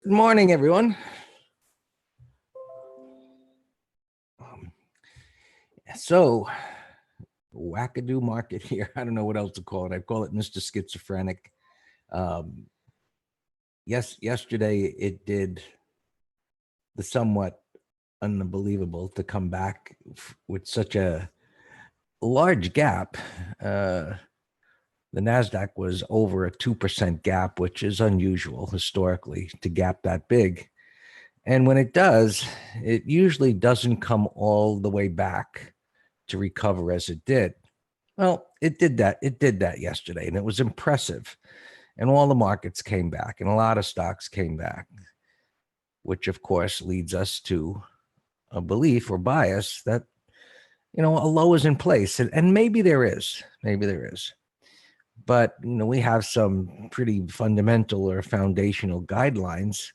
Good morning, everyone. So, wackadoo market here. I don't know what else to call it. I call it Mr. Schizophrenic. Um, yesterday it did the somewhat unbelievable to come back with such a large gap. The NASDAQ was over a 2% gap, which is unusual historically to gap that big. And when it does, it usually doesn't come all the way back to recover as it did. Well, it did that. It did that yesterday, and it was impressive. And all the markets came back, and a lot of stocks came back, which of course leads us to a belief or bias that, a low is in place. And maybe there is. But, we have some pretty fundamental or foundational guidelines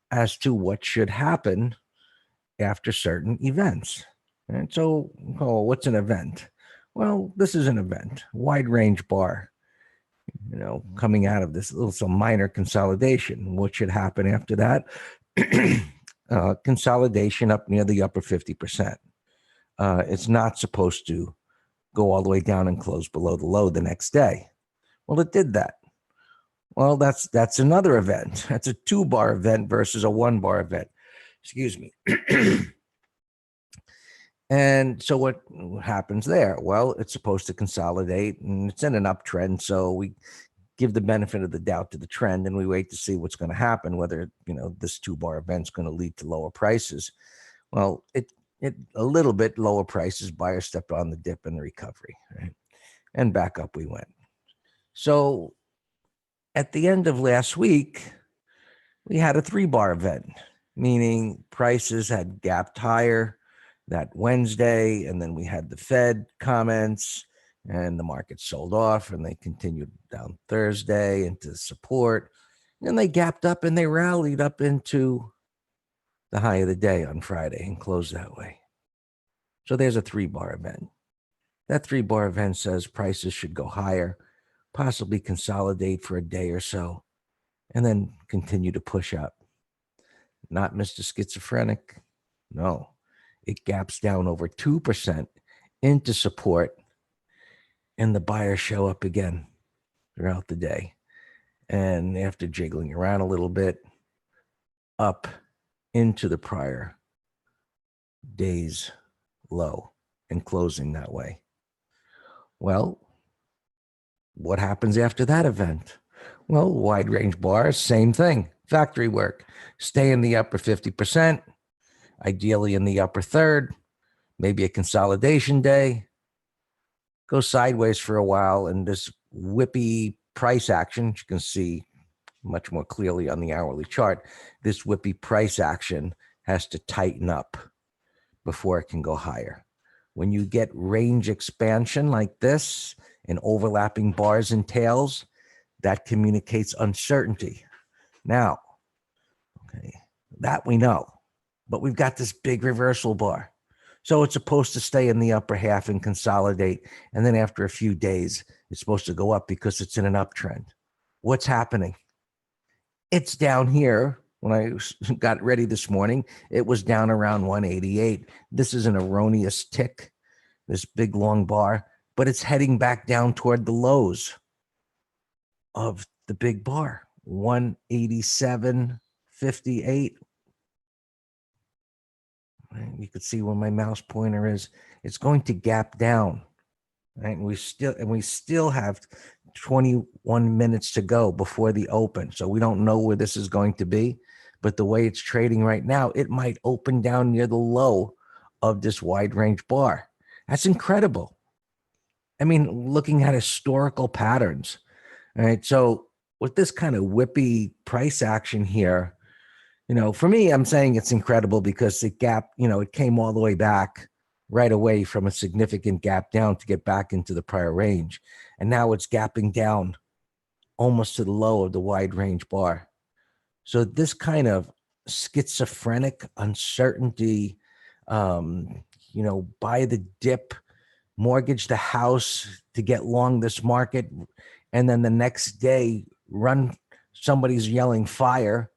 as to what should happen after certain events. And so, what's an event? Well, this is an event, wide range bar, coming out of this little some minor consolidation. What should happen after that? Consolidation up near the upper 50%. It's not supposed to go all the way down and close below the low the next day. Well, it did that. Well, that's another event. That's a 2-bar event versus a 1-bar event. Excuse me. And so what happens there? Well, it's supposed to consolidate, and it's in an uptrend. So we give the benefit of the doubt to the trend, and we wait to see what's going to happen, whether, this 2-bar event's going to lead to lower prices. Well, it a little bit lower prices, buyers stepped on the dip in the recovery, right? And back up we went. So at the end of last week, we had a 3-bar event, meaning prices had gapped higher that Wednesday, and then we had the Fed comments, and the market sold off, and they continued down Thursday into support, and they gapped up and they rallied up into the high of the day on Friday and closed that way. So there's a 3-bar event. That 3-bar event says prices should go higher, possibly consolidate for a day or so, and then continue to push up. Not Mr. Schizophrenic. No. It gaps down over 2% into support, and the buyers show up again throughout the day. And after jiggling around a little bit, up into the prior day's low and closing that way. Well, what happens after that event? Well, wide range bars, same thing. Factory work. Stay in the upper 50%. Ideally in the upper third, maybe a consolidation day, go sideways for a while, and this whippy price action, you can see much more clearly on the hourly chart, this whippy price action has to tighten up before it can go higher. When you get range expansion like this and overlapping bars and tails, that communicates uncertainty. Now, okay, that we know. But we've got this big reversal bar. So it's supposed to stay in the upper half and consolidate. And then after a few days, it's supposed to go up because it's in an uptrend. What's happening? It's down here. When I got ready this morning, it was down around 188. This is an erroneous tick, this big long bar, but it's heading back down toward the lows of the big bar, 187.58. You could see where my mouse pointer is. It's going to gap down, right? And we still have 21 minutes to go before the open. So we don't know where this is going to be, but the way it's trading right now, it might open down near the low of this wide range bar. That's incredible. I mean, looking at historical patterns, all right? So with this kind of whippy price action here, for me, I'm saying it's incredible because it came all the way back right away from a significant gap down to get back into the prior range. And now it's gapping down almost to the low of the wide range bar. So this kind of schizophrenic uncertainty, buy the dip, mortgage the house to get long this market, and then the next day somebody's yelling fire,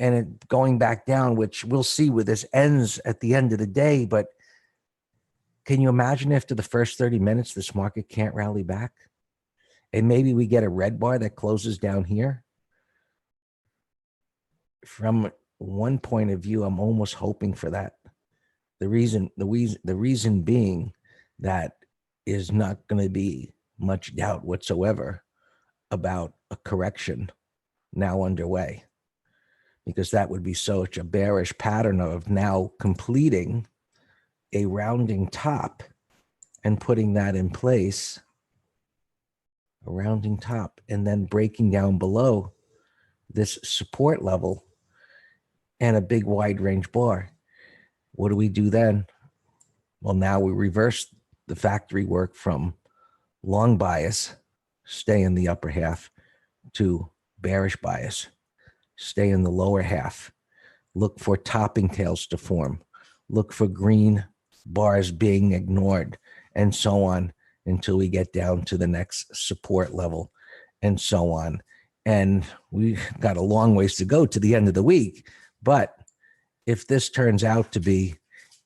and it going back down, which we'll see where this ends at the end of the day. But can you imagine if to the first 30 minutes, this market can't rally back? And maybe we get a red bar that closes down here. From one point of view, I'm almost hoping for that. The reason being that is not going to be much doubt whatsoever about a correction now underway, because that would be such a bearish pattern of now completing a rounding top and putting that in place, a rounding top, and then breaking down below this support level and a big wide range bar. What do we do then? Well, now we reverse the factory work from long bias, stay in the upper half, to bearish bias, stay in the lower half. Look for topping tails to form. Look for green bars being ignored, and so on until we get down to the next support level, and so on. And we've got a long ways to go to the end of the week. But if this turns out to be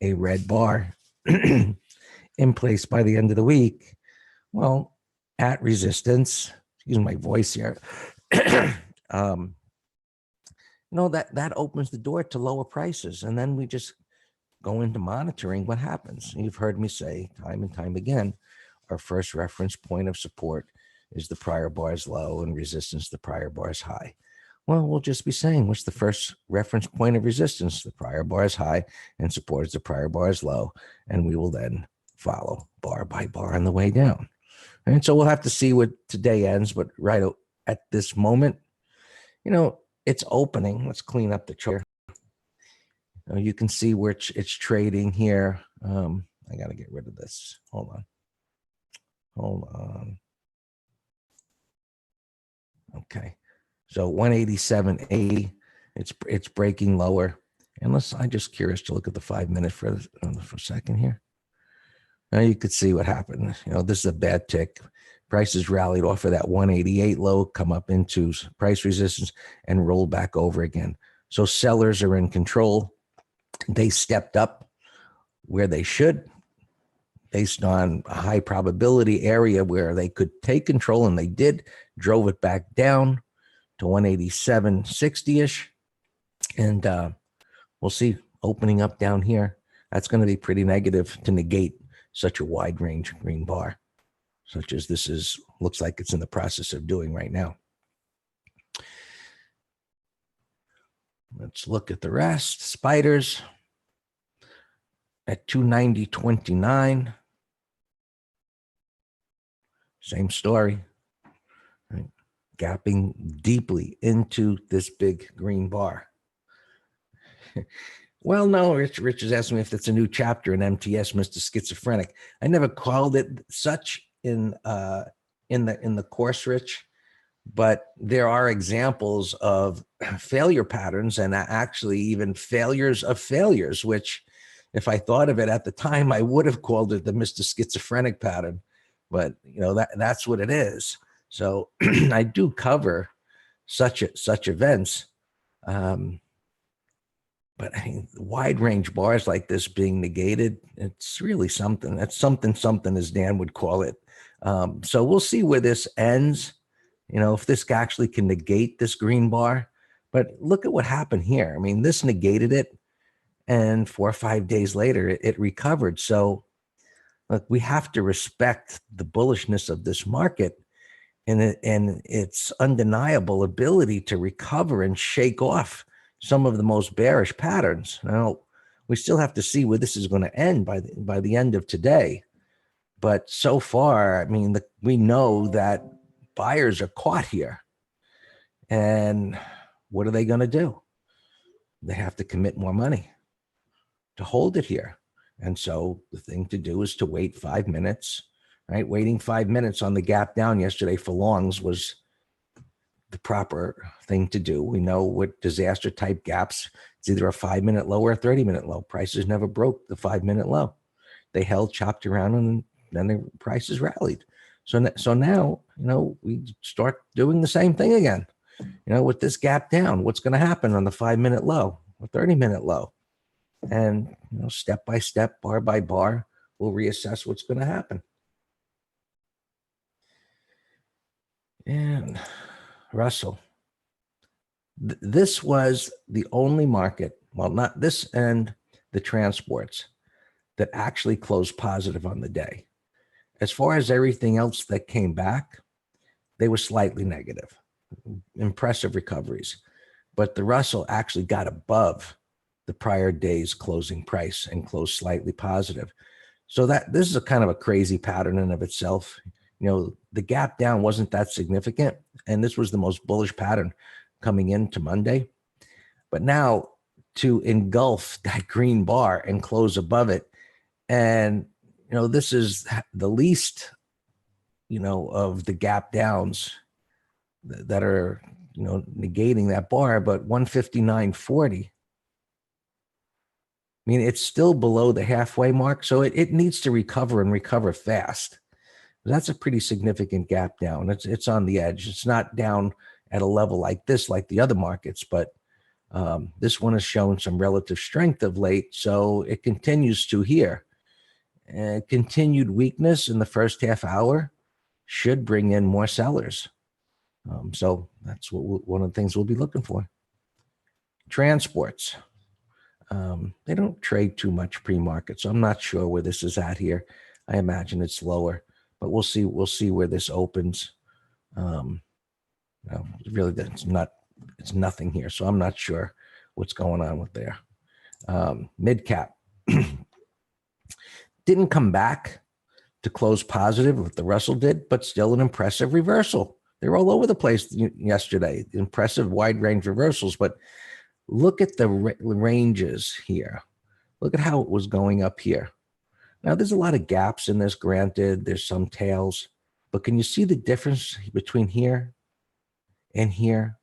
a red bar in place by the end of the week, well, at resistance, excuse my voice here, that opens the door to lower prices. And then we just go into monitoring what happens. You've heard me say time and time again, our first reference point of support is the prior bar's low and resistance, the prior bar's high. Well, we'll just be saying, what's the first reference point of resistance? The prior bar is high and support is the prior bar is low. And we will then follow bar by bar on the way down. And so we'll have to see what today ends. But right at this moment, it's opening. Let's clean up the chart. You can see where it's trading here. I got to get rid of this. Hold on. Okay. So 187.80, it's breaking lower. And I'm just curious to look at the 5-minute for a second here. Now you could see what happened. This is a bad tick. Prices rallied off of that 188 low, come up into price resistance and roll back over again. So sellers are in control. They stepped up where they should, based on a high probability area where they could take control, and they did, drove it back down to 187.60-ish. And we'll see opening up down here. That's going to be pretty negative to negate such a wide range green bar, such as this looks like it's in the process of doing right now. Let's look at the rest. Spiders at 290.29. Same story. Right? Gapping deeply into this big green bar. Well, no, Rich is asking me if it's a new chapter in MTS, Mr. Schizophrenic. I never called it such in the course, Rich, but there are examples of failure patterns, and actually even failures of failures, which if I thought of it at the time, I would have called it the Mr. Schizophrenic pattern. But that's what it is. So I do cover such events. But I mean, wide range bars like this being negated, it's really something. That's something, as Dan would call it. So we'll see where this ends. If this actually can negate this green bar. But look at what happened here. I mean, this negated it, and 4 or 5 days later, it recovered. So look, we have to respect the bullishness of this market and its undeniable ability to recover and shake off some of the most bearish patterns. Now, we still have to see where this is going to end by the end of today. But so far, I mean, we know that buyers are caught here. And what are they going to do? They have to commit more money to hold it here. And so the thing to do is to wait 5 minutes, right? Waiting 5 minutes on the gap down yesterday for longs was the proper thing to do. We know what disaster type gaps, it's either a 5-minute low or a 30-minute low. Prices never broke the 5-minute low. They held, chopped around, and then the prices rallied. So now, we start doing the same thing again. with this gap down, what's going to happen on the 5-minute low or 30-minute low? And, step by step, bar by bar, we'll reassess what's going to happen. And Russell, this was the only market, well, not this and the transports, that actually closed positive on the day. As far as everything else that came back, they were slightly negative. Impressive recoveries. But the Russell actually got above the prior day's closing price and closed slightly positive. So this is a kind of a crazy pattern in of itself. The gap down wasn't that significant, and this was the most bullish pattern coming into Monday. But now to engulf that green bar and close above it, and this is the least of the gap downs that are negating that bar, but 159.40. I mean, it's still below the halfway mark, so it needs to recover and recover fast. That's a pretty significant gap down. It's on the edge. It's not down at a level like this, like the other markets, but this one has shown some relative strength of late, so it continues to here. Continued weakness in the first half hour should bring in more sellers. So that's one of the things we'll be looking for. Transports. They don't trade too much pre-market, so I'm not sure where this is at here. I imagine it's lower, but we'll see. We'll see where this opens. Really, it's nothing here, so I'm not sure what's going on with there. Mid cap didn't come back to close positive, what the Russell did, but still an impressive reversal. They're all over the place yesterday. Impressive wide range reversals, but look at the ranges here. Look at how it was going up here. Now, there's a lot of gaps in this, granted. There's some tails, but can you see the difference between here and here,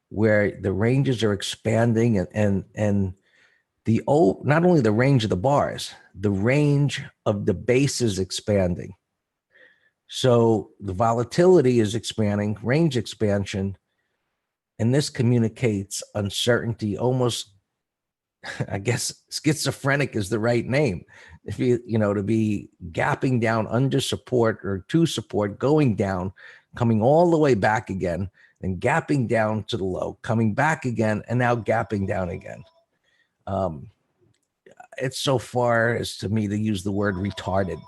where the ranges are expanding and not only the range of the bars, the range of the base is expanding. So the volatility is expanding, range expansion, and this communicates uncertainty. Almost, I guess, schizophrenic is the right name. If to be gapping down under support or to support, going down, coming all the way back again, and gapping down to the low, coming back again, and now gapping down again. It's so far as to me to use the word retarded.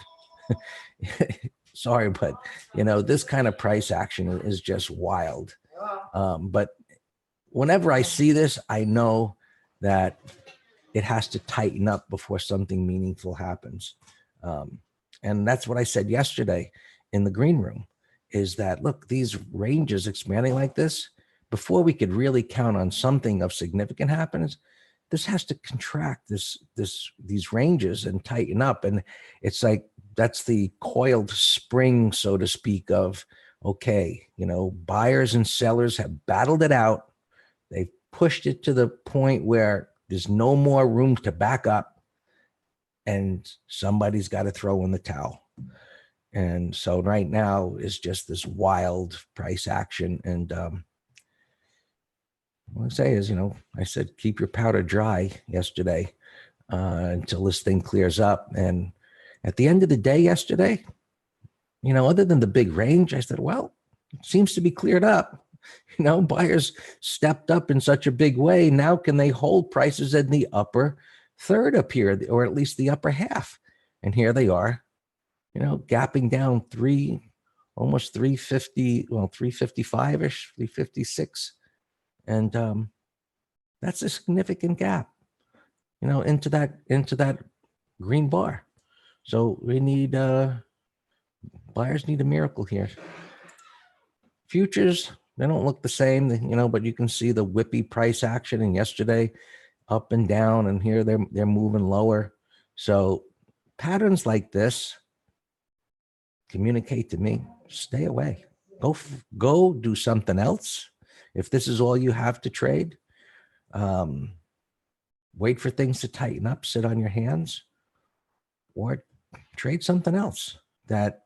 Sorry, but this kind of price action is just wild. But whenever I see this, I know that it has to tighten up before something meaningful happens. And that's what I said yesterday in the green room, is that, look, these ranges expanding like this, before we could really count on something of significant happens, this has to contract these ranges and tighten up. And it's like, that's the coiled spring, so to speak, of, okay, buyers and sellers have battled it out. They've pushed it to the point where there's no more room to back up, and somebody's got to throw in the towel. And so right now is just this wild price action. And what I say is, I said, keep your powder dry yesterday until this thing clears up. And at the end of the day yesterday, other than the big range, I said, well, it seems to be cleared up. Buyers stepped up in such a big way. Now can they hold prices in the upper third up here, or at least the upper half? And here they are, gapping down almost 350, well, 355-ish, 356. And that's a significant gap, into that green bar. So we need, buyers need a miracle here. Futures, they don't look the same, but you can see the whippy price action. And yesterday, up and down, and here they're moving lower. So patterns like this communicate to me, stay away. Go do something else. If this is all you have to trade, wait for things to tighten up, sit on your hands, or trade something else that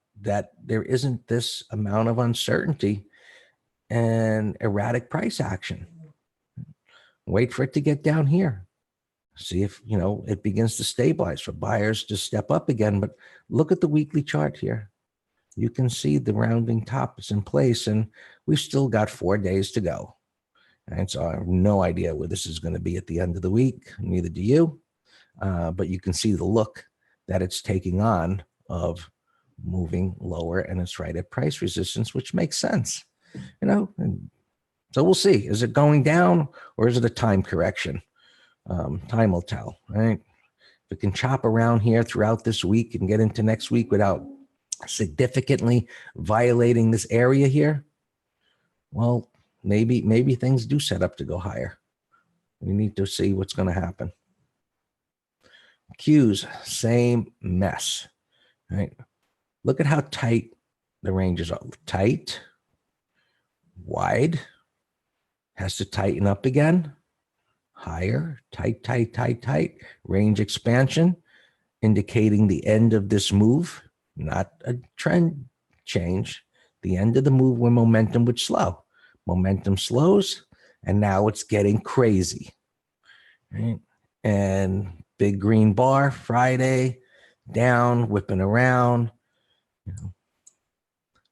there isn't this amount of uncertainty and erratic price action. Wait for it to get down here. See if, it begins to stabilize for buyers to step up again. But look at the weekly chart here. You can see the rounding top is in place, and we've still got 4 days to go. And so I have no idea where this is going to be at the end of the week. Neither do you. But you can see the look that it's taking on of moving lower, and it's right at price resistance, which makes sense. And so we'll see. Is it going down, or is it a time correction? Time will tell, right? If it can chop around here throughout this week and get into next week without significantly violating this area here, well, maybe things do set up to go higher. We need to see what's going to happen. Qs, same mess, right? Look at how tight the ranges are. Tight, wide, has to tighten up again. Higher, tight, tight, tight, tight. Range expansion, indicating the end of this move, not a trend change. The end of the move where momentum would slow. Momentum slows, and now it's getting crazy. Right? And big green bar Friday, down, whipping around.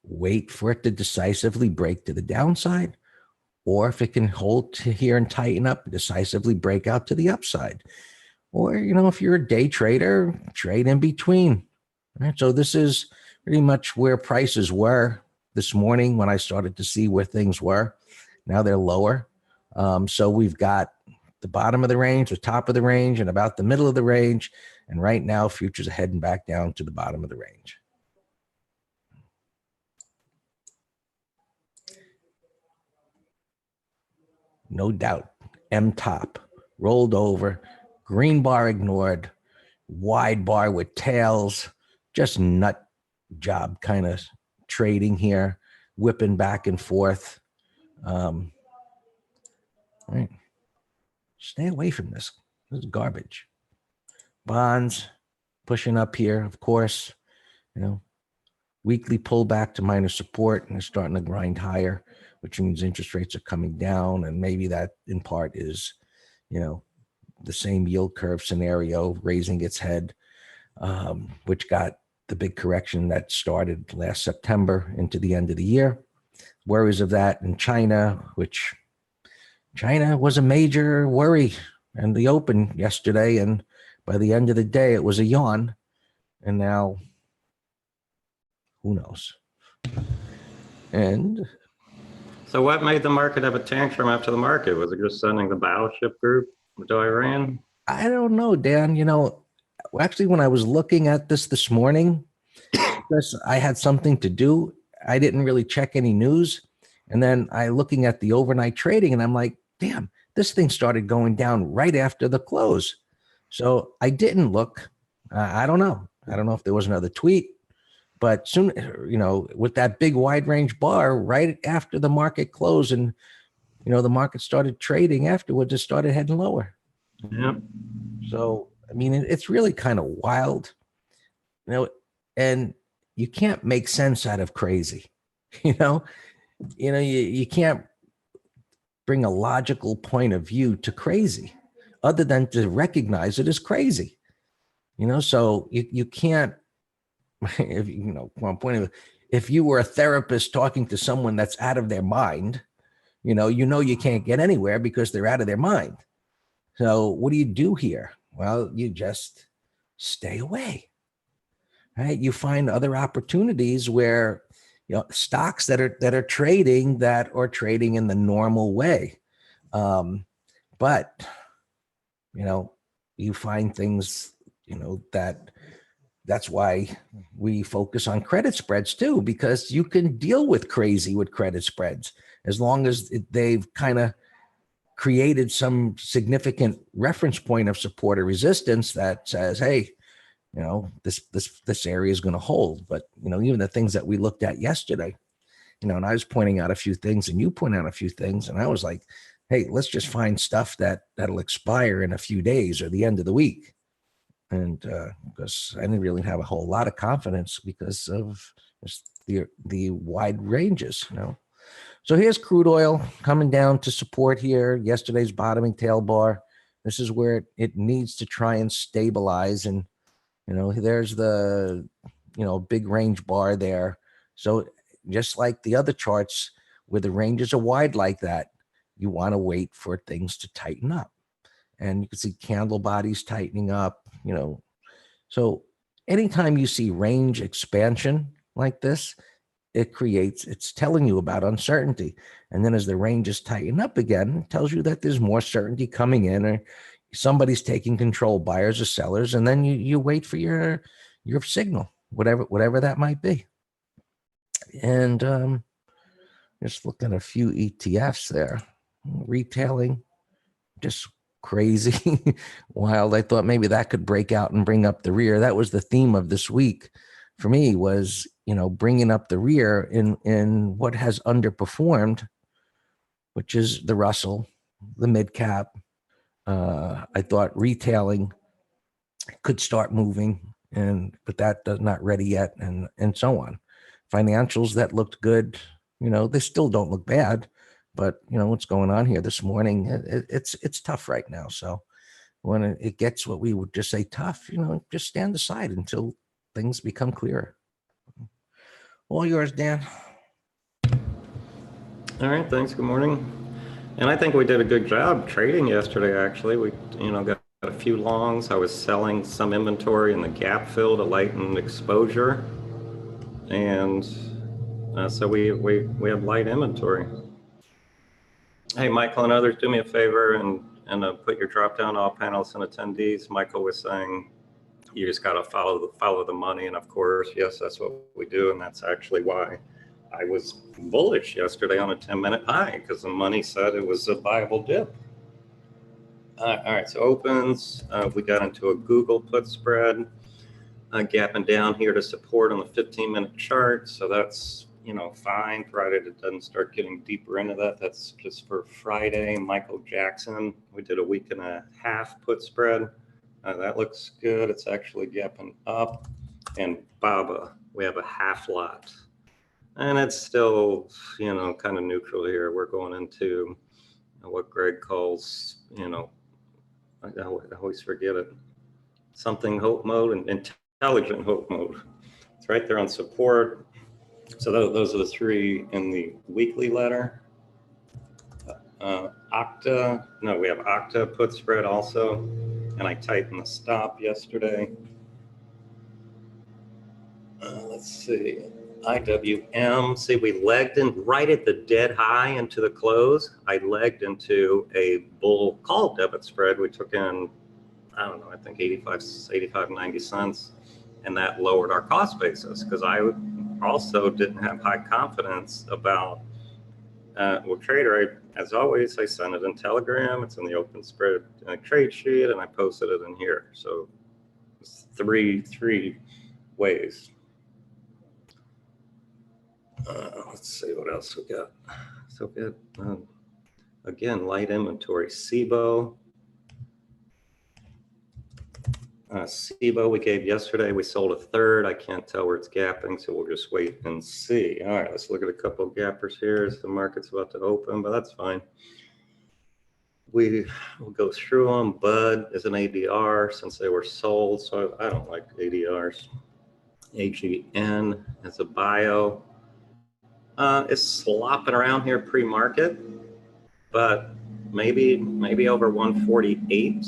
Wait for it to decisively break to the downside. Or if it can hold to here and tighten up, decisively break out to the upside. Or, if you're a day trader, trade in between. Right? So this is pretty much where prices were this morning when I started to see where things were. Now they're lower. So we've got the bottom of the range, the top of the range, and about the middle of the range. And right now, futures are heading back down to the bottom of the range. No doubt. M top rolled over, green bar ignored, wide bar with tails, just nut job kind of trading here, whipping back and forth. Right. Stay away from this. This is garbage. Bonds pushing up here, of course. Weekly pullback to minor support, and they're starting to grind higher, which means interest rates are coming down. And maybe that in part is, the same yield curve scenario raising its head, which got the big correction that started last September into the end of the year. Worries of that in China, which China was a major worry in the open yesterday. And by the end of the day, it was a yawn. And now, who knows? And so what made the market have a tantrum after the market? Was it just sending the battleship group to Iran? I don't know, Dan. Actually, when I was looking at this morning, because I had something to do, I didn't really check any news. And then looking at the overnight trading, and I'm like, damn, this thing started going down right after the close. So I didn't look. I don't know. I don't know if there was another tweet. But soon, with that big wide range bar right after the market closed, and the market started trading afterwards, it started heading lower. Yep. So it's really kind of wild, and you can't make sense out of crazy. You can't bring a logical point of view to crazy, other than to recognize it as crazy. So you can't. If one point of, if you were a therapist talking to someone that's out of their mind, you can't get anywhere because they're out of their mind. So what do you do here? Well, you just stay away, right? You find other opportunities where, stocks that are trading in the normal way. But, you find things, that's why we focus on credit spreads too, because you can deal with crazy with credit spreads as long as they've kind of created some significant reference point of support or resistance that says, hey, this area is going to hold. But, even the things that we looked at yesterday, and I was pointing out a few things and you point out a few things. And I was like, hey, let's just find stuff that'll expire in a few days or the end of the week. And because I didn't really have a whole lot of confidence because of just the wide ranges, So here's crude oil coming down to support here. Yesterday's bottoming tail bar. This is where it needs to try and stabilize. And, there's the, big range bar there. So just like the other charts where the ranges are wide like that, you want to wait for things to tighten up. And you can see candle bodies tightening up, So anytime you see range expansion like this, it's telling you about uncertainty. And then as the ranges tighten up again, it tells you that there's more certainty coming in, or somebody's taking control, buyers or sellers. And then you wait for your signal, whatever that might be. And just looking at a few ETFs there, retailing, just crazy wild. I thought maybe that could break out and bring up the rear. That was the theme of this week for me, was bringing up the rear in what has underperformed, which is the Russell, the mid cap. I thought retailing could start moving, but that does not ready yet, and so on. Financials that looked good, they still don't look bad, but what's going on here this morning? It's tough right now. So when it gets what we would just say tough, just stand aside until things become clearer. All yours, Dan. All right, thanks. Good morning. And I think we did a good job trading yesterday, actually. We, got a few longs. I was selling some inventory in the gap fill to lighten exposure. And so we have light inventory. Hey, Michael and others, do me a favor and put your drop down all panelists and attendees. Michael was saying you just got to follow the money. And of course, yes, that's what we do. And that's actually why I was bullish yesterday on a 10-minute high, because the money said it was a viable dip. All right, so opens, we got into a Google put spread, gapping down here to support on the 15-minute chart. So that's, fine, provided it doesn't start getting deeper into that. That's just for Friday. Michael Jackson, we did a 1.5 week put spread. That looks good. It's actually gapping up. And Baba, we have a half lot. And it's still, kind of neutral here. We're going into what Greg calls, I always forget it, something hope mode and intelligent hope mode. It's right there on support. So those are the three in the weekly letter. We have Octa put spread also, and I tightened the stop yesterday. Let's see, IWM, see, we legged in right at the dead high into the close. I legged into a bull call debit spread. We took in, I don't know, I think 85, 90 cents. And that lowered our cost basis, because I also didn't have high confidence about, trader, as always, I send it in Telegram. It's in the open spread trade sheet, and I posted it in here. So it's three ways. Let's see what else we got. So good. Again, light inventory. SIBO. SIBO we gave yesterday. We sold a third. I can't tell where it's gapping, so we'll just wait and see. All right, let's look at a couple of gappers here as the market's about to open, but that's fine. We'll go through them. Bud is an ADR since they were sold, so I don't like ADRs. AGN is a bio. It's slopping around here pre-market, but maybe over 148.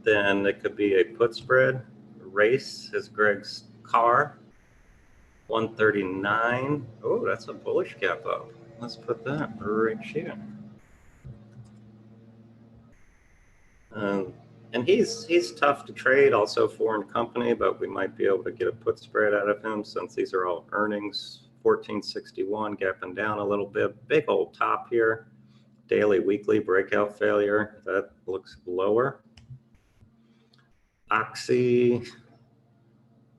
Then it could be a put spread. Race is Greg's car. 139. Oh, that's a bullish gap up. Let's put that right here. And he's tough to trade, also foreign company, but we might be able to get a put spread out of him since these are all earnings. 1461, gapping down a little bit. Big old top here. Daily, weekly breakout failure. That looks lower. Oxy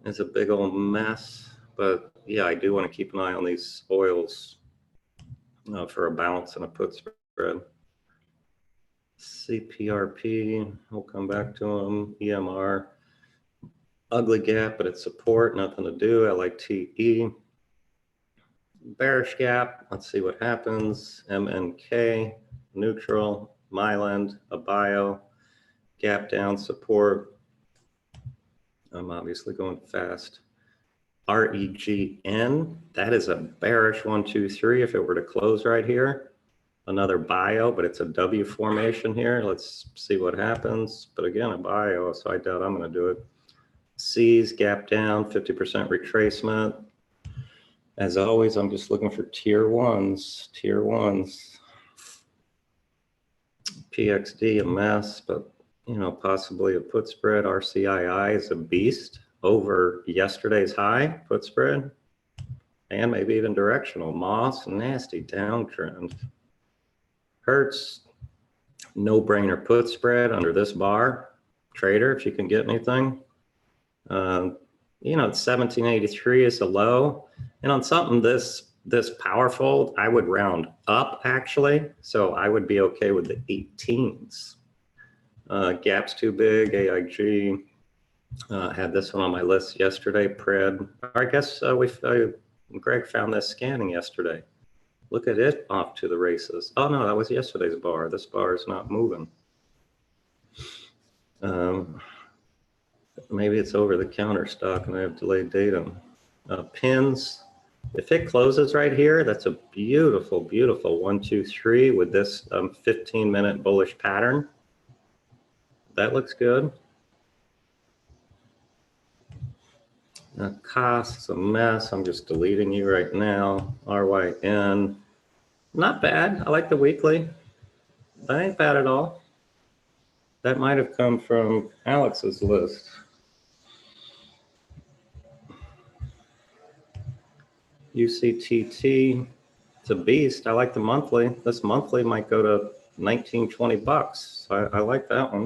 is a big old mess, but yeah, I do want to keep an eye on these oils for a bounce and a put spread. CPRP, we'll come back to them. EMR, ugly gap, but it's support, nothing to do. LITE. Bearish gap. Let's see what happens. MNK, neutral, Myland, a bio, gap down support. I'm obviously going fast. REGN, that is a bearish 1, 2, 3. If it were to close right here, another bio, but it's a W formation here. Let's see what happens. But again, a bio, so I doubt I'm going to do it. C's gap down, 50% retracement. As always, I'm just looking for tier ones. PXD, a mess, but you know, possibly a put spread. RCII is a beast over yesterday's high put spread, and maybe even directional. Moss, nasty downtrend. Hertz, no-brainer put spread under this bar. Trader, if you can get anything. You know, 1783 is a low, and on something this powerful, I would round up actually. So I would be okay with the 18s. Gap's too big. AIG had this one on my list yesterday. Pred. I guess Greg found this scanning yesterday. Look at it off to the races. Oh no, that was yesterday's bar. This bar is not moving. Maybe it's over the counter stock and I have delayed datum. Pins, if it closes right here, that's a beautiful, beautiful 1, 2, 3 with this 15-minute bullish pattern. That looks good. Costs a mess. I'm just deleting you right now. RYN, not bad. I like the weekly. That ain't bad at all. That might have come from Alex's list. UCTT, it's a beast. I like the monthly. This monthly might go to 19, 20 bucks. So I like that one.